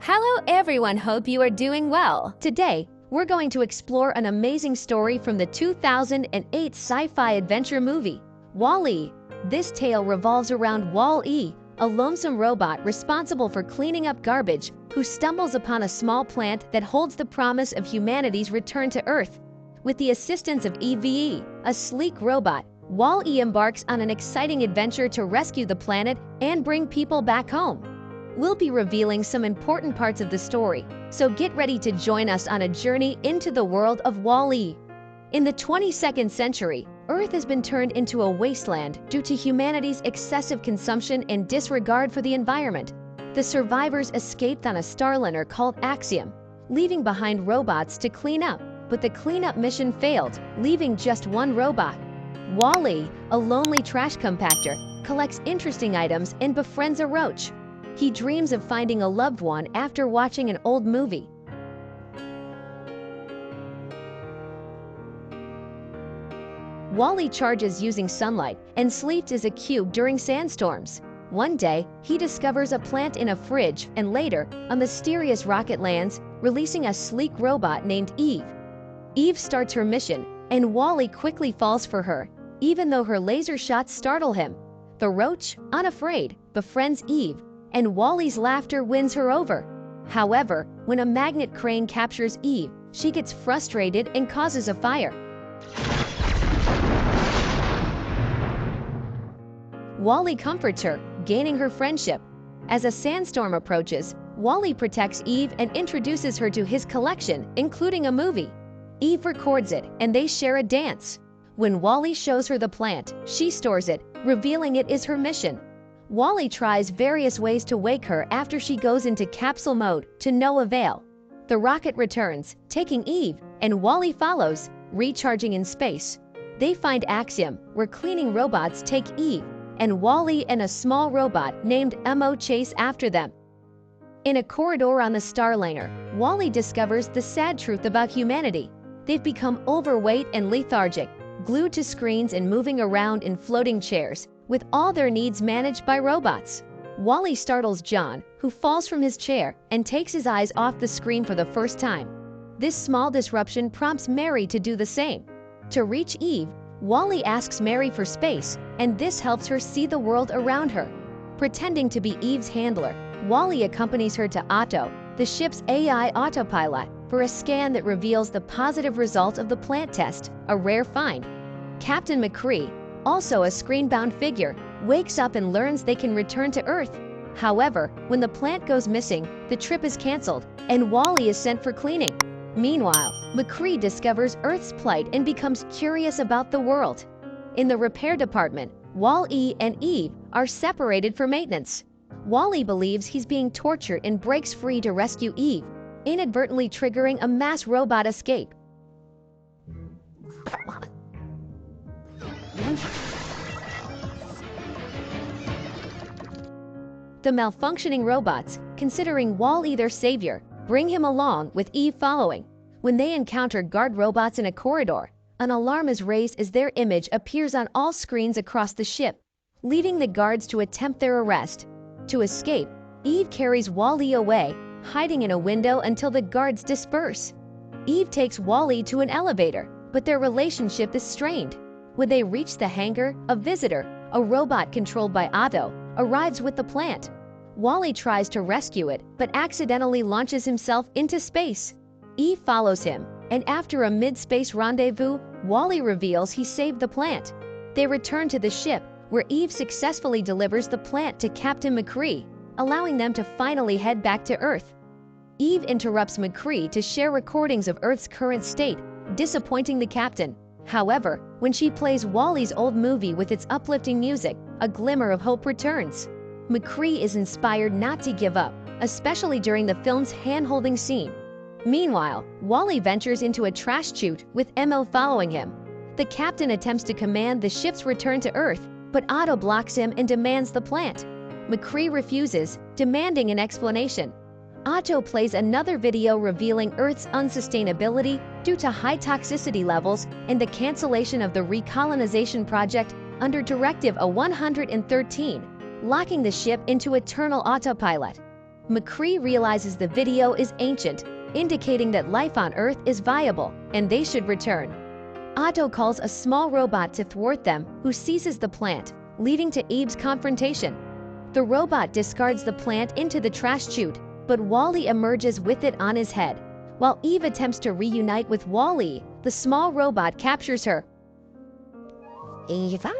Hello everyone, hope you are doing well. Today, we're going to explore an amazing story from the 2008 sci-fi adventure movie, WallE. This tale revolves around WallE, a lonesome robot responsible for cleaning up garbage who stumbles upon a small plant that holds the promise of humanity's return to Earth. With the assistance of EVE, a sleek robot, WallE embarks on an exciting adventure to rescue the planet and bring people back home. We'll be revealing some important parts of the story, so get ready to join us on a journey into the world of WallE. In the 22nd century, Earth has been turned into a wasteland due to humanity's excessive consumption and disregard for the environment. The survivors escaped on a starliner called Axiom, leaving behind robots to clean up, but the cleanup mission failed, leaving just one robot. WallE, a lonely trash compactor, collects interesting items and befriends a roach. He dreams of finding a loved one after watching an old movie. WallE charges using sunlight and sleeps as a cube during sandstorms. One day, he discovers a plant in a fridge, and later, a mysterious rocket lands, releasing a sleek robot named Eve. Eve starts her mission, and WallE quickly falls for her, even though her laser shots startle him. The roach, unafraid, befriends Eve, and WallE's laughter wins her over. However, when a magnet crane captures Eve, she gets frustrated and causes a fire. WallE comforts her, gaining her friendship. As a sandstorm approaches, WallE protects Eve and introduces her to his collection, including a movie. Eve records it, and they share a dance. When WallE shows her the plant, she stores it, revealing it is her mission. WallE tries various ways to wake her after she goes into capsule mode, to no avail. The rocket returns, taking Eve, and WallE follows, recharging in space. They find Axiom, where cleaning robots take Eve, and WallE and a small robot named Mo chase after them. In a corridor on the starliner, WallE discovers the sad truth about humanity. They've become overweight and lethargic, glued to screens and moving around in floating chairs, with all their needs managed by robots. WallE startles John, who falls from his chair and takes his eyes off the screen for the first time. This small disruption prompts Mary to do the same. To reach Eve, WallE asks Mary for space, and this helps her see the world around her. Pretending to be Eve's handler, WallE accompanies her to Otto, the ship's AI autopilot, for a scan that reveals the positive result of the plant test, a rare find. Captain McCree, also a screen-bound figure, wakes up and learns they can return to Earth. However, when the plant goes missing, the trip is cancelled, and WallE is sent for cleaning. Meanwhile, McCree discovers Earth's plight and becomes curious about the world. In the repair department, WallE and Eve are separated for maintenance. WallE believes he's being tortured and breaks free to rescue Eve, inadvertently triggering a mass robot escape. The malfunctioning robots, considering WallE their savior, bring him along, with Eve following. When they encounter guard robots in a corridor, an alarm is raised as their image appears on all screens across the ship, leading the guards to attempt their arrest. To escape, Eve carries WallE away, hiding in a window until the guards disperse. Eve takes WallE to an elevator, but their relationship is strained. When they reach the hangar, a visitor, a robot controlled by Otto, arrives with the plant. WallE tries to rescue it, but accidentally launches himself into space. Eve follows him, and after a mid-space rendezvous, WallE reveals he saved the plant. They return to the ship, where Eve successfully delivers the plant to Captain McCree, allowing them to finally head back to Earth. Eve interrupts McCree to share recordings of Earth's current state, disappointing the captain. However, when she plays WallE's old movie with its uplifting music, a glimmer of hope returns. McCree is inspired not to give up, especially during the film's hand-holding scene. Meanwhile, WallE ventures into a trash chute, with Mo following him. The captain attempts to command the ship's return to Earth, but Otto blocks him and demands the plant. McCree refuses, demanding an explanation. Otto plays another video revealing Earth's unsustainability due to high toxicity levels and the cancellation of the recolonization project under Directive A113. locking the ship into eternal autopilot. McCree realizes the video is ancient, indicating that life on Earth is viable and they should return. Otto calls a small robot to thwart them, who seizes the plant, leading to Eve's confrontation. The robot discards the plant into the trash chute, but WallE emerges with it on his head. While Eve attempts to reunite with WallE, the small robot captures her. Eva?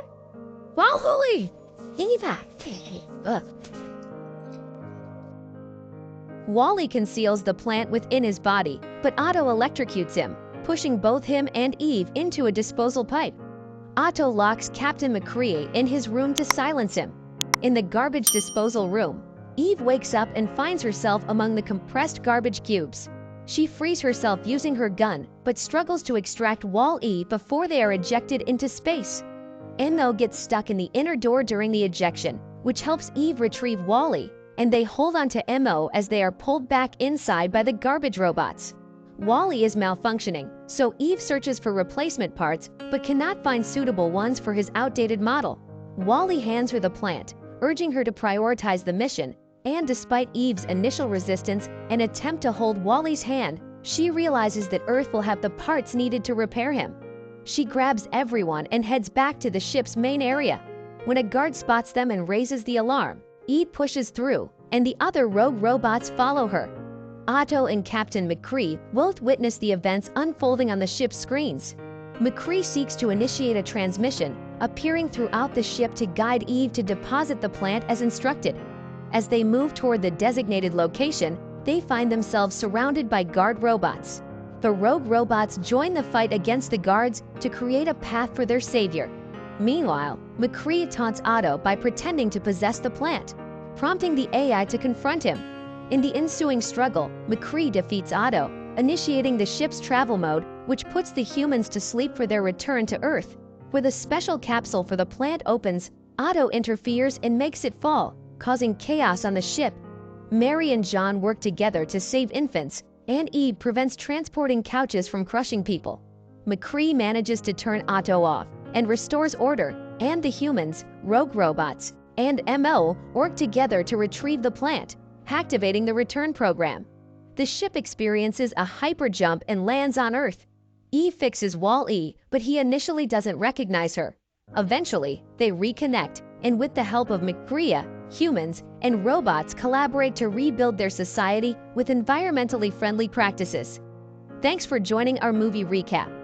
WallE! Eva! WallE conceals the plant within his body, but Otto electrocutes him, pushing both him and Eve into a disposal pipe. Otto locks Captain McCree in his room to silence him. In the garbage disposal room, Eve wakes up and finds herself among the compressed garbage cubes. She frees herself using her gun, but struggles to extract WallE before they are ejected into space. Mo gets stuck in the inner door during the ejection, which helps Eve retrieve WallE, and they hold on to Mo as they are pulled back inside by the garbage robots. WallE is malfunctioning, so Eve searches for replacement parts but cannot find suitable ones for his outdated model. WallE hands her the plant, urging her to prioritize the mission, and despite Eve's initial resistance and attempt to hold WallE's hand, she realizes that Earth will have the parts needed to repair him. She grabs everyone and heads back to the ship's main area. When a guard spots them and raises the alarm, Eve pushes through, and the other rogue robots follow her. Otto and Captain McCree both witness the events unfolding on the ship's screens. McCree seeks to initiate a transmission, appearing throughout the ship to guide Eve to deposit the plant as instructed. As they move toward the designated location, they find themselves surrounded by guard robots. The rogue robots join the fight against the guards to create a path for their savior. Meanwhile, McCree taunts Otto by pretending to possess the plant, prompting the AI to confront him. In the ensuing struggle, McCree defeats Otto, initiating the ship's travel mode, which puts the humans to sleep for their return to Earth. When the special capsule for the plant opens, Otto interferes and makes it fall, causing chaos on the ship. Mary and John work together to save infants, and Eve prevents transporting couches from crushing people. McCree manages to turn Otto off and restores order, and the humans, rogue robots, and Mo work together to retrieve the plant, activating the return program. The ship experiences a hyper jump and lands on Earth. Eve fixes WallE, but he initially doesn't recognize her. Eventually, they reconnect, and with the help of McCree, humans and robots collaborate to rebuild their society with environmentally friendly practices. Thanks for joining our movie recap.